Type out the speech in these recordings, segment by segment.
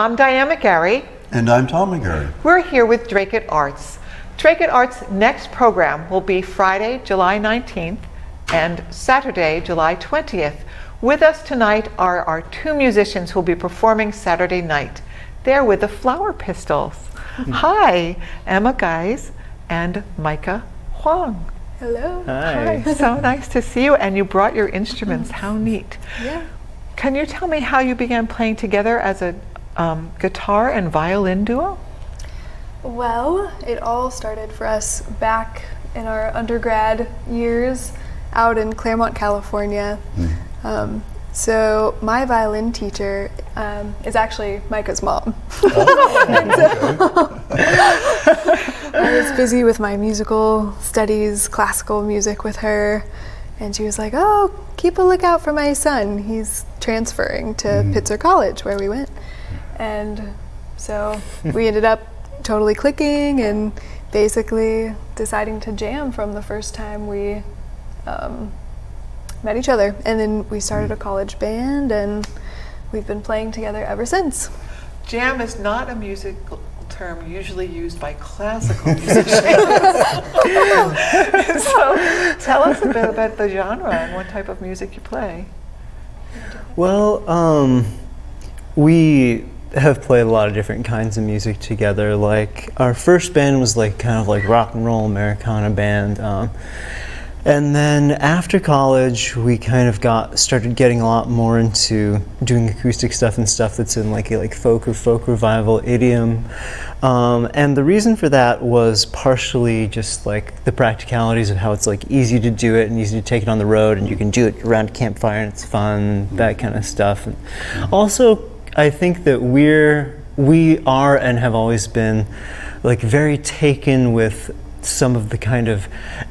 I'm Diane McGarry. And I'm Tom McGarry. We're here with Drake Arts. Drake Arts' next program will be Friday, July 19th and Saturday, July 20th. With us tonight are our two musicians who will be performing Saturday night. They're with the Flower Pistils. Hi, Emma Gies and Micha Huang. Hello. Hi. So nice to see you, and you brought your instruments. How neat. Yeah. Can you tell me how you began playing together as a guitar and violin duo? Well, it all started for us back in our undergrad years out in Claremont, California. So my violin teacher is actually Micha's mom. I was busy with my musical studies, classical music with her, and she was like, oh, keep a lookout for my son. He's transferring to Pitzer College, where we went. And so we ended up totally clicking and basically deciding to jam from the first time we met each other. And then we started a college band, and we've been playing together ever since. Jam is not a musical term usually used by classical musicians. So tell us a bit about the genre and what type of music you play. Well, we have played a lot of different kinds of music together. Like our first band was like kind of like rock and roll Americana band. And then after college, we kind of started getting a lot more into doing acoustic stuff and stuff that's in like folk or folk revival idiom. And the reason for that was partially just like the practicalities of how it's like easy to do it and easy to take it on the road, and you can do it around a campfire and it's fun, that kind of stuff. And also, I think that we are and have always been like very taken with some of the kind of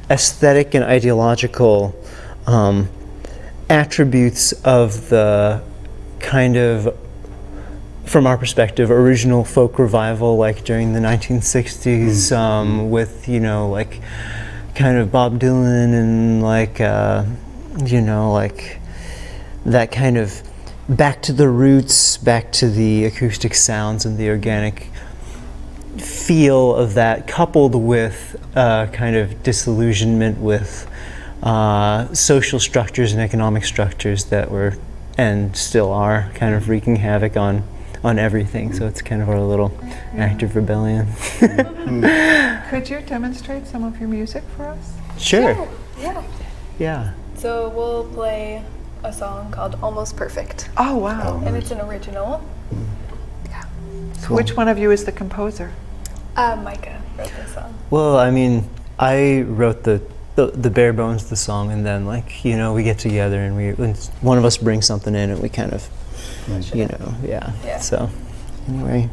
aesthetic and ideological attributes of the kind of, from our perspective, original folk revival, like during the 1960s, with, you know, like kind of Bob Dylan and like, you know, like that kind of back to the roots, back to the acoustic sounds and the organic feel of that, coupled with kind of disillusionment with social structures and economic structures that were and still are kind of wreaking havoc on everything. So it's kind of our little act of rebellion. Could you demonstrate some of your music for us? Sure. Yeah. So we'll play a song called Almost Perfect. Oh, wow. And it's an original. Yeah. So which one of you is the composer? Micha wrote this song. Well, I mean, I wrote the bare bones of the song, and then like, you know, we get together and one of us brings something in and we kind of, you know, yeah. So anyway.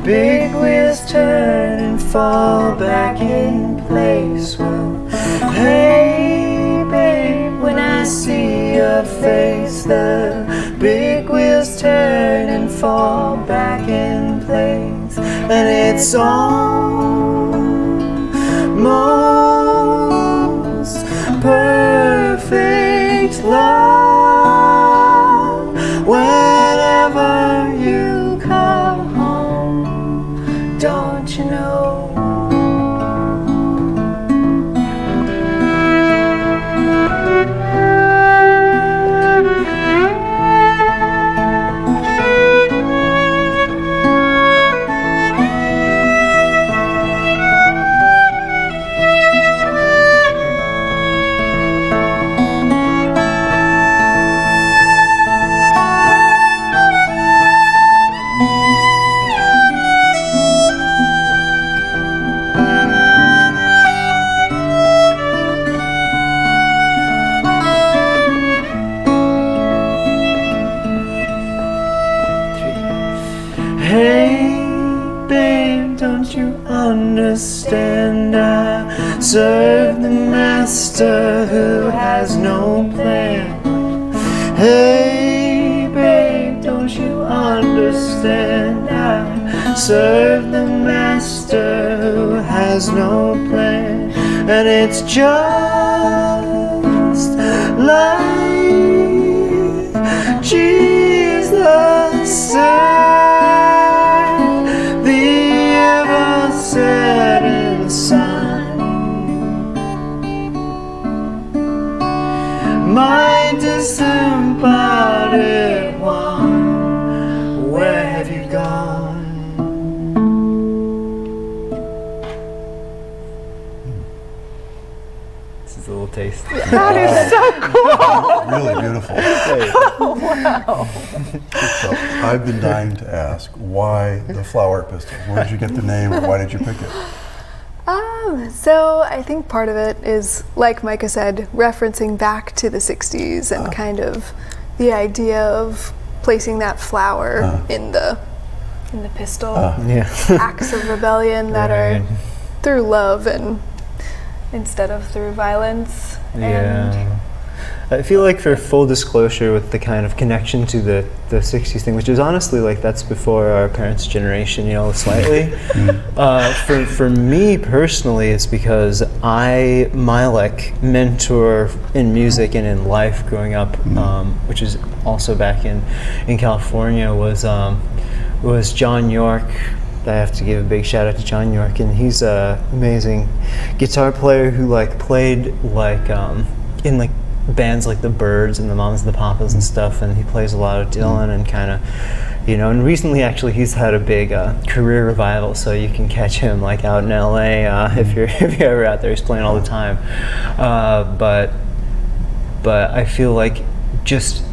Big wheels turn and fall back in place. Well, hey babe, when I see your face, the big wheels turn and fall back in place. And it's almost perfect love. Whenever you come home, don't you know? understand? I serve the master who has no plan. Hey babe, don't you understand? I serve the master who has no plan. And it's just like Jesus said, the ever-setting sun. My disembodied one, where have you gone? This is a little taste. That is so cool. Really beautiful. Wow. So I've been dying to ask, why the Flower Pistils? Where did you get the name, or why did you pick it? So I think part of it is, like Micha said, referencing back to the 60s and kind of the idea of placing that flower in the pistol. Yeah. Acts of rebellion that are through love and instead of through violence. Yeah. I feel like, for full disclosure, with the kind of connection to the 60s thing, which is honestly like that's before our parents' generation, you know, slightly. For me personally, it's because my like mentor in music and in life growing up, which is also back in California, was John York. I have to give a big shout out to John York, and he's an amazing guitar player who like played like in like bands like the Byrds and the Mamas and the Papas and stuff, and he plays a lot of Dylan and kind of, you know, and recently actually he's had a big career revival, so you can catch him like out in LA if you're ever out there. He's playing all the time, but I feel like just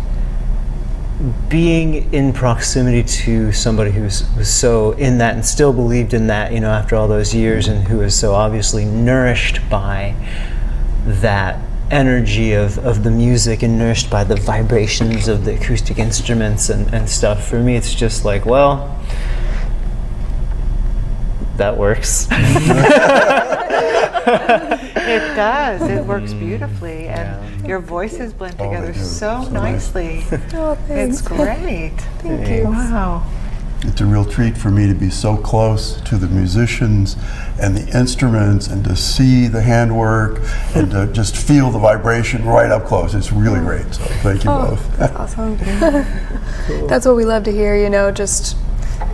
being in proximity to somebody who was so in that and still believed in that, you know, after all those years, and who is so obviously nourished by that energy of the music and nourished by the vibrations of the acoustic instruments and stuff. For me, it's just like, well, that works. It does. It works beautifully, and your voices blend together they do. so So nice. nicely. Oh, thanks. It's great. Thank you. Wow. It's a real treat for me to be so close to the musicians and the instruments, and to see the handwork and to just feel the vibration right up close. It's really great. So thank you both. That's awesome. That's what we love to hear, you know, just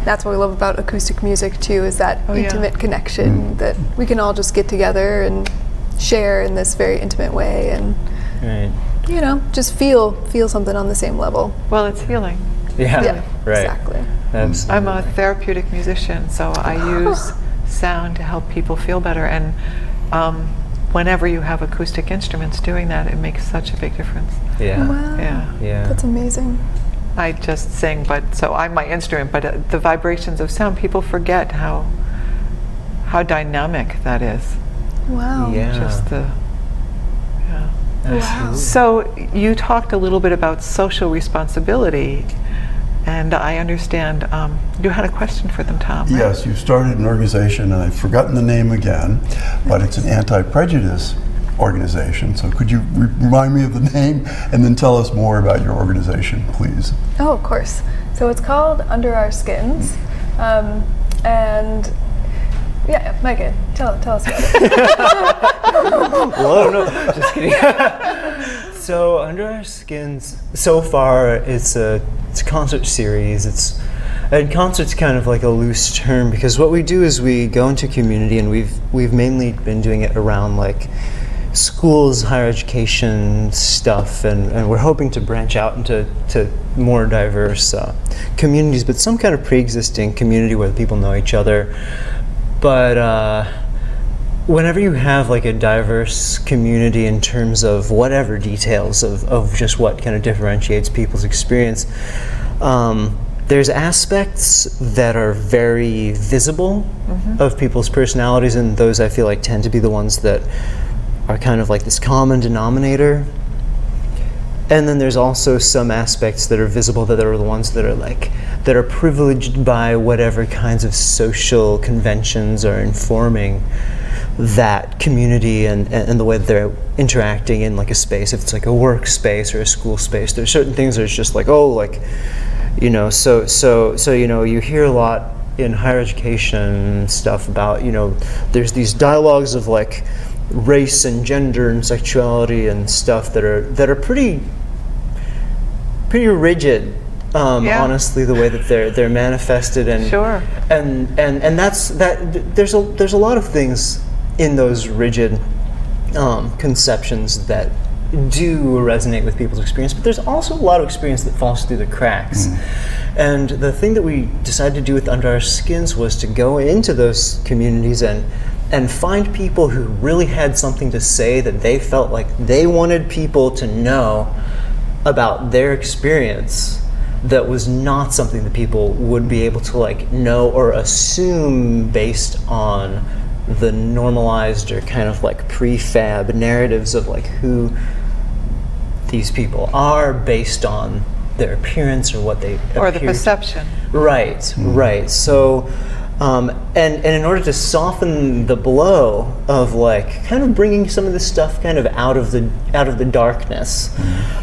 that's what we love about acoustic music too, is that Oh, yeah. intimate connection that we can all just get together and share in this very intimate way, and Right. you know, just feel something on the same level. Well, it's healing. Yeah. Right. Exactly. Absolutely. I'm a therapeutic musician, so I use sound to help people feel better. And whenever you have acoustic instruments doing that, it makes such a big difference. Yeah. Wow. Yeah. Yeah. That's amazing. I just sing, but so I'm my instrument, but the vibrations of sound, people forget how dynamic that is. Wow. Yeah. Just the, yeah. Wow. So you talked a little bit about social responsibility, and I understand you had a question for them, Tom. Right? Yes, you started an organization, and I've forgotten the name again, but it's an anti-prejudice organization. So could you remind me of the name and then tell us more about your organization, please? Oh, of course. So it's called Under Our Skins, and yeah, Micha, tell us about it. Well, no, just kidding. So Under Our Skins, so far it's a concert series. And concert's kind of like a loose term, because what we do is we go into community, and we've mainly been doing it around like schools, higher education stuff, and we're hoping to branch out into more diverse communities, but some kind of pre-existing community where people know each other. But whenever you have like a diverse community in terms of whatever details of just what kind of differentiates people's experience, there's aspects that are very visible of people's personalities, and those I feel like tend to be the ones that are kind of like this common denominator. And then there's also some aspects that are visible that are the ones that are privileged by whatever kinds of social conventions are informing that community and the way that they're interacting in like a space. If it's like a workspace or a school space, there's certain things that it's just like, oh, like, you know, so you know, you hear a lot in higher education stuff about, you know, there's these dialogues of like race and gender and sexuality and stuff that are pretty rigid, honestly, the way that they're manifested, and Sure. and there's a lot of things in those rigid conceptions that do resonate with people's experience, but there's also a lot of experience that falls through the cracks. And the thing that we decided to do with Under Our Skins was to go into those communities and find people who really had something to say that they felt like they wanted people to know about their experience, that was not something that people would be able to like know or assume based on the normalized or kind of like prefab narratives of like who these people are based on their appearance or what they Or the appear to- perception. Right, right. So, and in order to soften the blow of like kind of bringing some of this stuff kind of out of the darkness,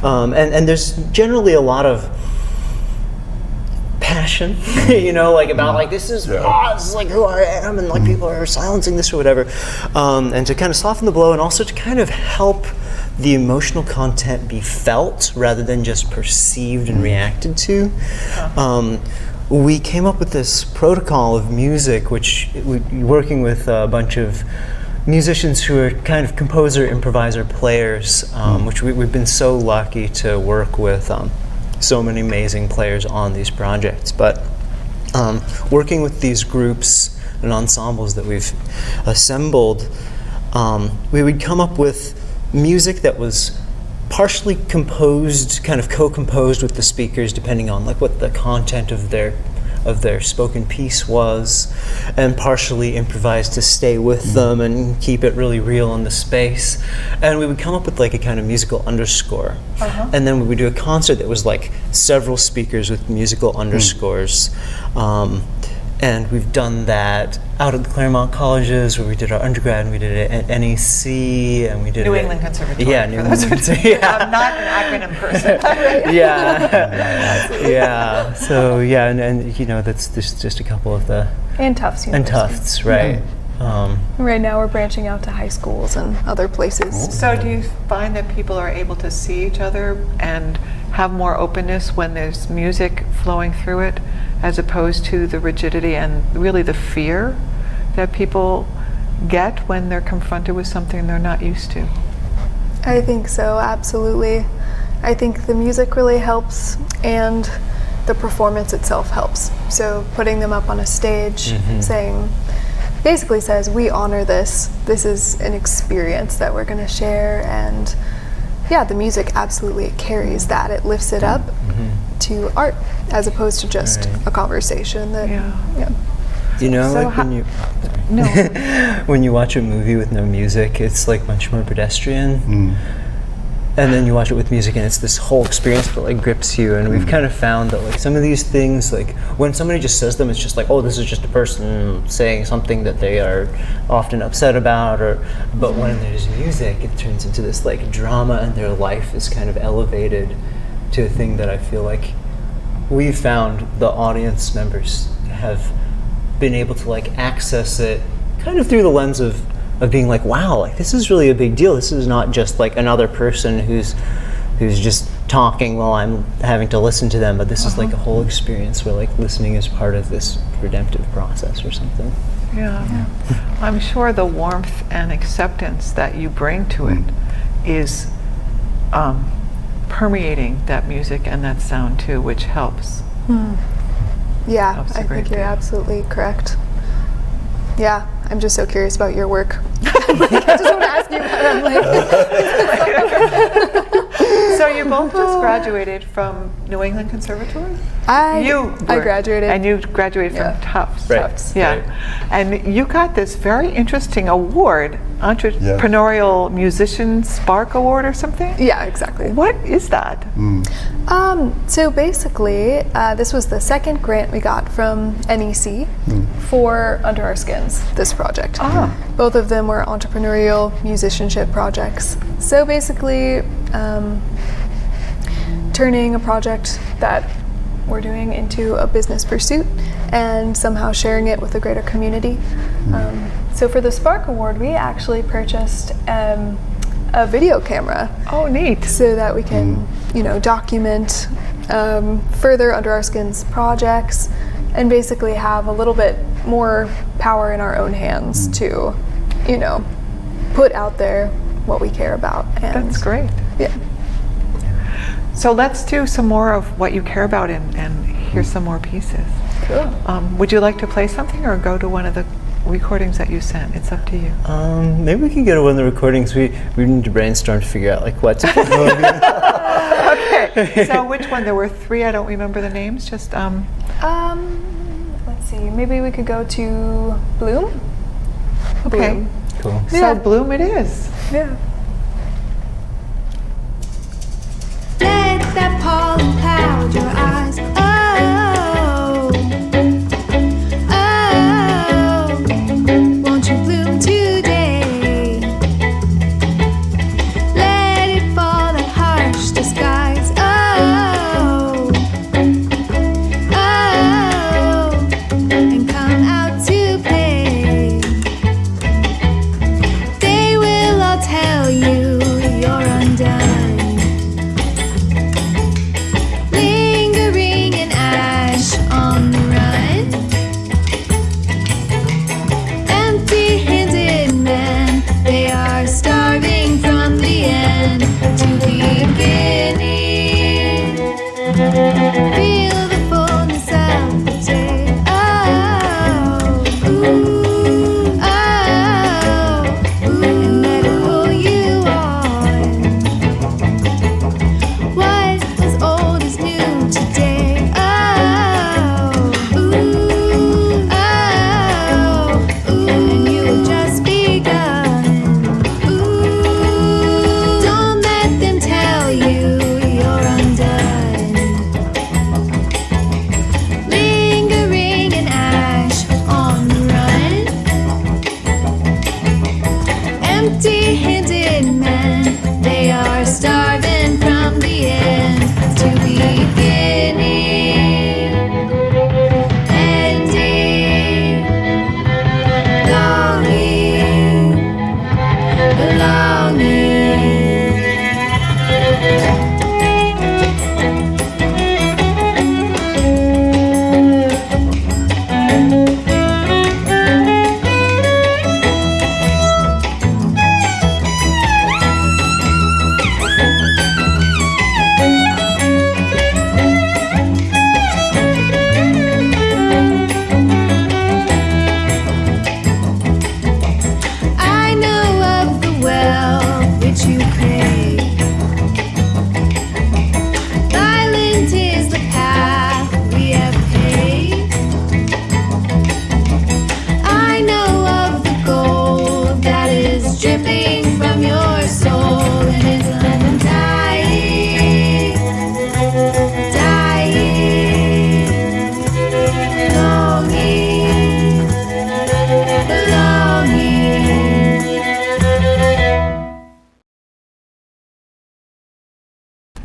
and there's generally a lot of passion, you know, like about like this is like who I am, and like people are silencing this or whatever, and to kind of soften the blow, and also to kind of help the emotional content be felt rather than just perceived and reacted to. We came up with this protocol of music, which working with a bunch of musicians who are kind of composer, improviser players, which we've been so lucky to work with so many amazing players on these projects. But working with these groups and ensembles that we've assembled, we would come up with music that was partially composed, kind of co-composed with the speakers, depending on like what the content of their spoken piece was, and partially improvised to stay with them and keep it really real in the space. And we would come up with like a kind of musical underscore, and then we would do a concert that was like several speakers with musical underscores. And we've done that out at the Claremont colleges, where we did our undergrad, and we did it at NEC, and we did New it England Conservatory. Yeah, New England Conservatory. I'm not an acronym person. Yeah. So yeah, and you know, that's just a couple of the And Tufts and University. Tufts, right? Right now we're branching out to high schools and other places. So do you find that people are able to see each other and have more openness when there's music flowing through it, as opposed to the rigidity and really the fear that people get when they're confronted with something they're not used to? I think so, absolutely. I think the music really helps, and the performance itself helps. So putting them up on a stage, basically says, we honor this. This is an experience that we're going to share, and yeah, the music absolutely carries that. It lifts it up to art, as opposed to just a conversation. That You know, So like how- when you No. when you watch a movie with no music, it's like much more pedestrian. And then you watch it with music, and it's this whole experience that like grips you. And we've kind of found that like some of these things, like when somebody just says them, it's just like, oh, this is just a person saying something that they are often upset about. But when there's music, it turns into this like drama, and their life is kind of elevated to a thing that I feel like we've found the audience members have been able to like access it kind of through the lens of being like, wow, like this is really a big deal. This is not just like another person who's just talking while I'm having to listen to them, but this is like a whole experience where like listening is part of this redemptive process or something. Yeah. I'm sure the warmth and acceptance that you bring to it is permeating that music and that sound too, which helps. Yeah, Helps a I great think you're deal. absolutely correct. Yeah, I'm just so curious about your work. I just want to ask you about it. I'm like, So you both just graduated from New England Conservatory? I were, graduated. And you graduated from Yeah. Tufts. Right. Tufts. Yeah. Right. And you got this very interesting award, Entrepreneurial Musician Spark Award or something? Yeah, exactly. What is that? So basically, this was the second grant we got from NEC for Under Our Skins, this project. Ah. Both of them were entrepreneurial musicianship projects. So basically, turning a project that we're doing into a business pursuit and somehow sharing it with a greater community. So for the Spark Award, we actually purchased a video camera Oh, neat. so that we can, document further Under Our Skins projects and basically have a little bit more power in our own hands to, put out there what we care about. And That's great. Yeah. So let's do some more of what you care about and hear some more pieces. Cool. Would you like to play something or go to one of the recordings that you sent? It's up to you. Maybe we can go to one of the recordings. We need to brainstorm to figure out like what to play. Okay. So which one? There were 3. I don't remember the names. Just Let's see. Maybe we could go to Bloom. okay. Bloom. Cool. So Yeah. Bloom it is. Yeah. Let that pollen cloud your eyes. Won't you bloom today? Let it fall, that harsh disguise. And come out to play. They will all tell you you're undone. Lingering in ash on the run. Empty-handed men, they are starving from the end to the beginning. Feel the fullness of the day. And let it pull you on. What was old is new today. And you have just begun. Don't let them tell you you're undone. Lingering in ash on the run. Empty-handed men, they are starving from the end to beginning. Ending, longing, belonging. I know of the well which you crave. Violent is the path we have paved. I know of the gold that is dripping from your soul and is undying, dying, longing, belonging.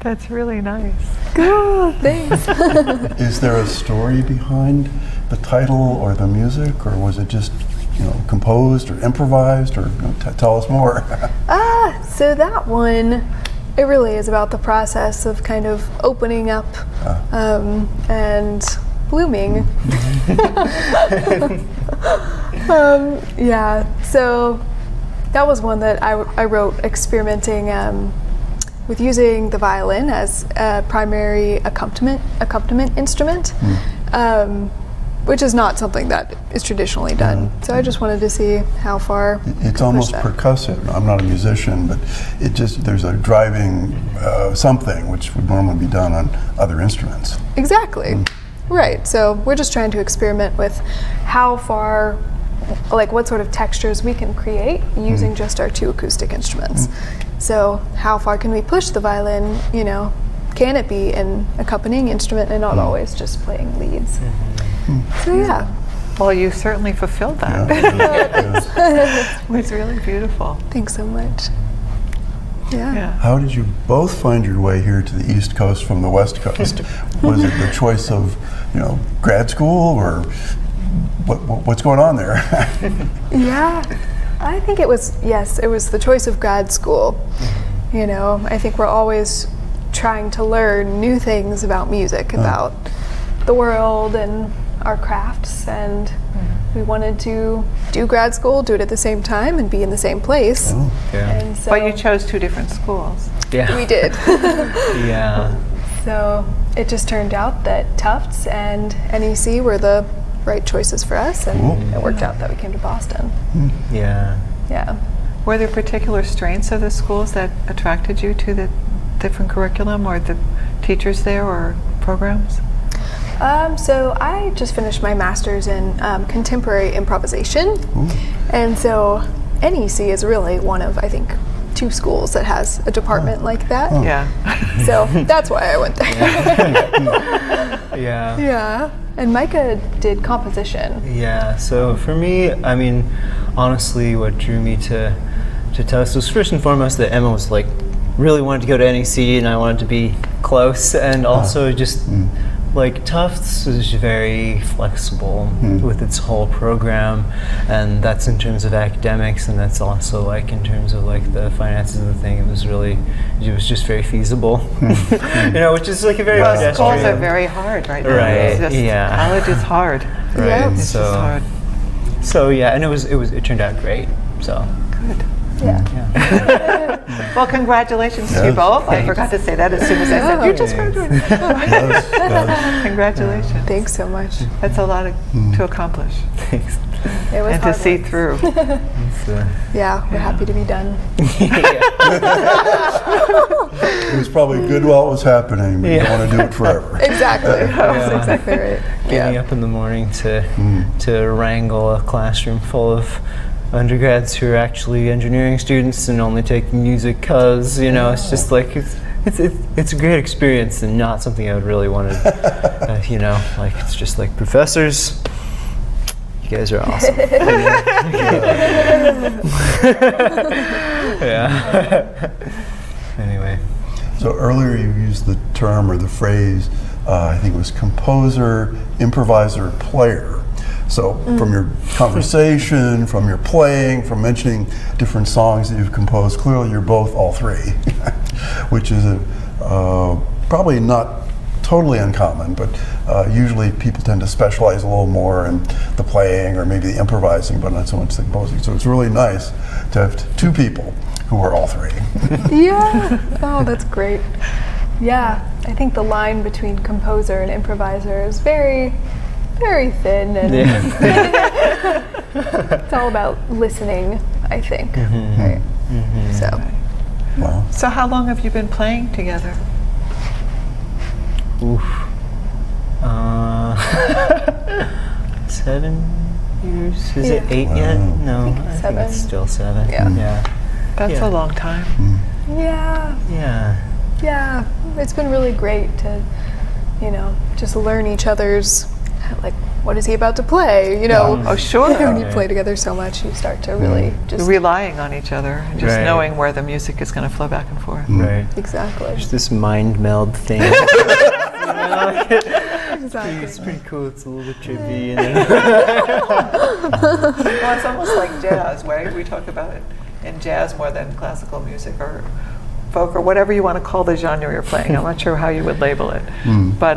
That's really nice. Good. Thanks. Is there a story behind the title or the music, or was it just, composed or improvised, or tell us more? So that one, it really is about the process of kind of opening up and blooming. Yeah, so that was one that I wrote experimenting with using the violin as a primary accompaniment instrument. which is not something that is traditionally done. So I just wanted to see how far we It's could almost push that. percussive. I'm not a musician, but there's a driving something which would normally be done on other instruments. Exactly. Right. So we're just trying to experiment with how far, like what sort of textures we can create using just our 2 acoustic instruments. So how far can we push the violin, you know, can it be an accompanying instrument and not always just playing leads? So yeah. Well, you certainly fulfilled that. Yeah. It was really beautiful. Thanks so much. Yeah. Yeah. How did you both find your way here to the East Coast from the West Coast? Was it the choice of, grad school, or what's going on there? Yeah. I think it was the choice of grad school. You know, I think we're always trying to learn new things about music, about the world and our crafts, and we wanted to do grad school, do it at the same time, and be in the same place. Yeah. And so But you chose 2 different schools. Yeah. we did. Yeah. So it just turned out that Tufts and NEC were the right choices for us, and it worked out that we came to Boston. Yeah. Yeah. Were there particular strengths of the schools that attracted you to the different curriculum or the teachers there or programs? So I just finished my master's in contemporary improvisation, and so NEC is really one of, I think, 2 schools that has a department like that. Yeah. So that's why I went there. Yeah. Yeah. And Micha did composition. Yeah, so for me, I mean, honestly, what drew me to Tufts was first and foremost that Emma was like, really wanted to go to NEC and I wanted to be close, and also just like Tufts is very flexible with its whole program, and that's in terms of academics, and that's also like in terms of like the finances of the thing. It was just very feasible, which is like a very Well, pedestrian. schools are very hard right now. Right, It's just, yeah. College is hard. Right, Yeah. It's so just hard. so yeah, and it turned out great. So Good. Yeah. Well, congratulations to you Yes. both. I forgot to say that as soon as I said, you just graduated. Congratulations. Thanks so much. That's a lot to accomplish thanks. It was and to hard see work. through. Yeah, we're happy to be done. It was probably good while it was happening, but you don't want to do it forever. Exactly. That's exactly right. Getting Yeah. up in the morning to wrangle a classroom full of undergrads who are actually engineering students and only take music because it's just like it's a great experience and not something I would really want to like it's just like, professors, you guys are awesome. Yeah. Anyway. So earlier you used the term or the phrase, I think it was composer, improviser, player. So from your conversation, from your playing, from mentioning different songs that you've composed, clearly you're both all 3, which is probably not totally uncommon, but usually people tend to specialize a little more in the playing or maybe the improvising, but not so much the composing. So it's really nice to have 2 people who are all 3. Yeah. Oh, that's great. Yeah. I think the line between composer and improviser is very, very thin, and it's all about listening, I think. Right. So. Wow. So how long have you been playing together? Oof. 7 years? Is it 8 yet? No, I think 7. it's still 7. Yeah. Yeah. That's Yeah. a long time. Yeah. Yeah. Yeah. It's been really great to, just learn each other's, like, what is he about to play? Oh, sure. When you play together so much, you start to really just Relying on each other and just Right. knowing where the music is going to flow back and forth. Right. exactly. There's this mind meld thing. Exactly. It's pretty cool. It's a little bit trippy. And Well, it's almost like jazz, right? We talk about it in jazz more than classical music or folk or whatever you want to call the genre you're playing. I'm not sure how you would label it. But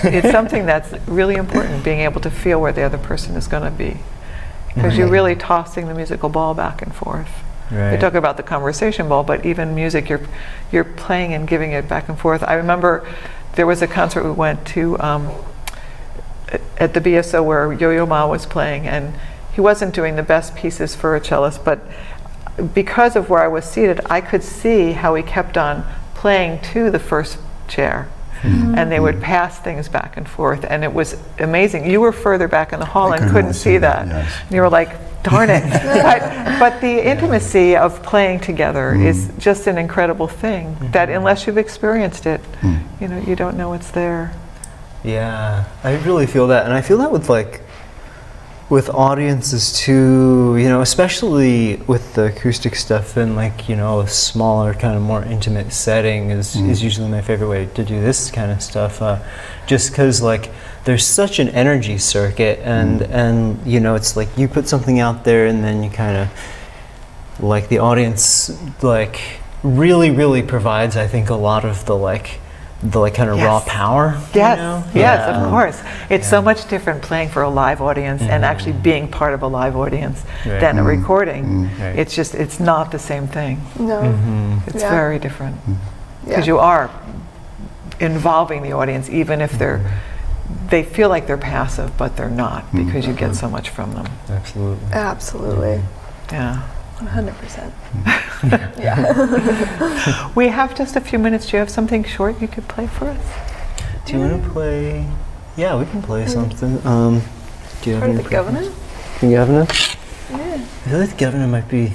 it's something that's really important, being able to feel where the other person is going to be. Because you're really tossing the musical ball back and forth. Right. We talk about the conversation ball, but even music, you're playing and giving it back and forth. I remember there was a concert we went to at the BSO where Yo-Yo Ma was playing, and he wasn't doing the best pieces for a cellist, but because of where I was seated, I could see how he kept on playing to the first chair. And they would pass things back and forth, and it was amazing. You were further back in the hall and couldn't see that. Yes. And you were like, darn it. but the intimacy of playing together is just an incredible thing that unless you've experienced it, you know, you don't know it's there. Yeah, I really feel that, and I feel that with audiences too, you know, especially with the acoustic stuff and like, you know, a smaller kind of more intimate setting is usually my favorite way to do this kind of stuff, just because like there's such an energy circuit and you know, it's like you put something out there and then you kind of like the audience like really provides, I think, a lot of the kind of raw power. Yes, you know? yes, of course. It's so much different playing for a live audience and actually being part of a live audience than a recording. Right. It's just, it's not the same thing. No. It's very different. Yeah. Because you are involving the audience, even if they feel like they're passive, but they're not, because you get so much from them. Absolutely. Absolutely. Yeah. 100%. We have just a few minutes. Do you have something short you could play for us? Do you want to play? Yeah, we can play something. Do you have Part of any the governor? The governor? Yeah. I feel like the governor might be.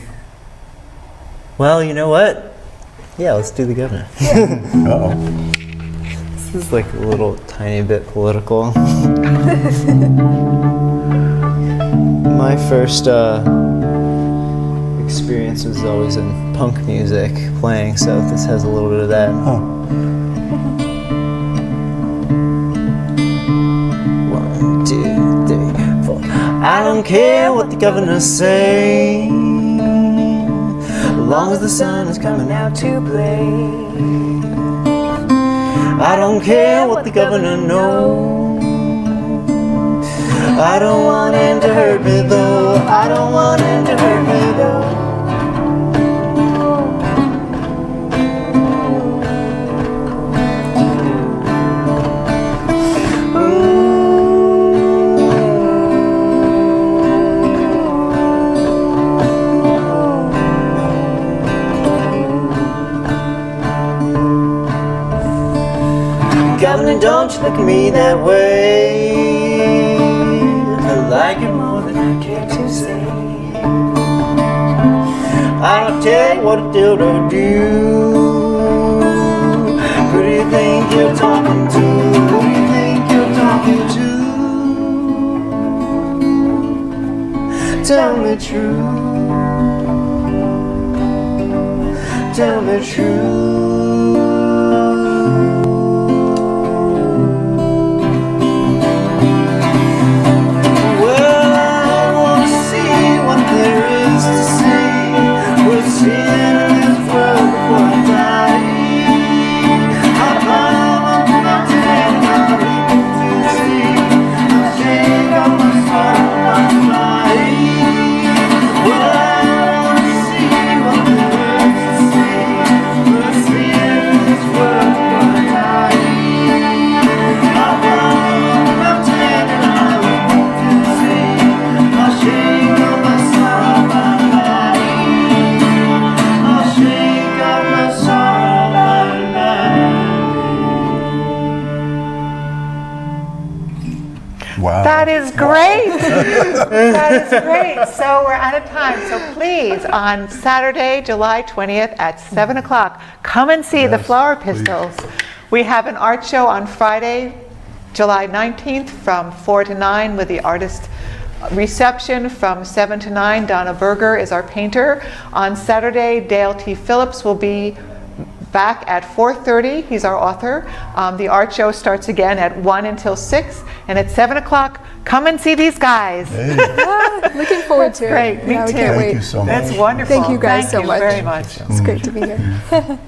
Well, you know what? Yeah, let's do the governor. Uh-oh. This is like a little tiny bit political. My first experience was always in punk music playing, so this has a little bit of that. Oh. 1, 2, 3, 4. I don't care what the governors say, as long as the sun is coming out to play. I don't care what the governor knows. I don't want him to hurt me though. I don't want him to hurt me though. Governor, don't you look at me that way. I like it more than I care to say. I don't tell you what to do to do. Who do you think you're talking to? Who do you think you're talking to? Tell me true. Tell me true. Wow. That is great. That is great. So we're out of time. So please, on Saturday, July 20th at 7 o'clock, come and see the Flower Pistils. We have an art show on Friday, July 19th from 4 to 9 with the artist reception from 7 to 9. Donna Berger is our painter. On Saturday, Dale T. Phillips will be back at 4:30. He's our author. The art show starts again at 1 until 6, and at 7 o'clock, come and see these guys. Hey, Looking forward to it. Great, me Yeah, we too. can't thank wait. you so much. That's wonderful. Thank you guys so much. very much. It's great to be here.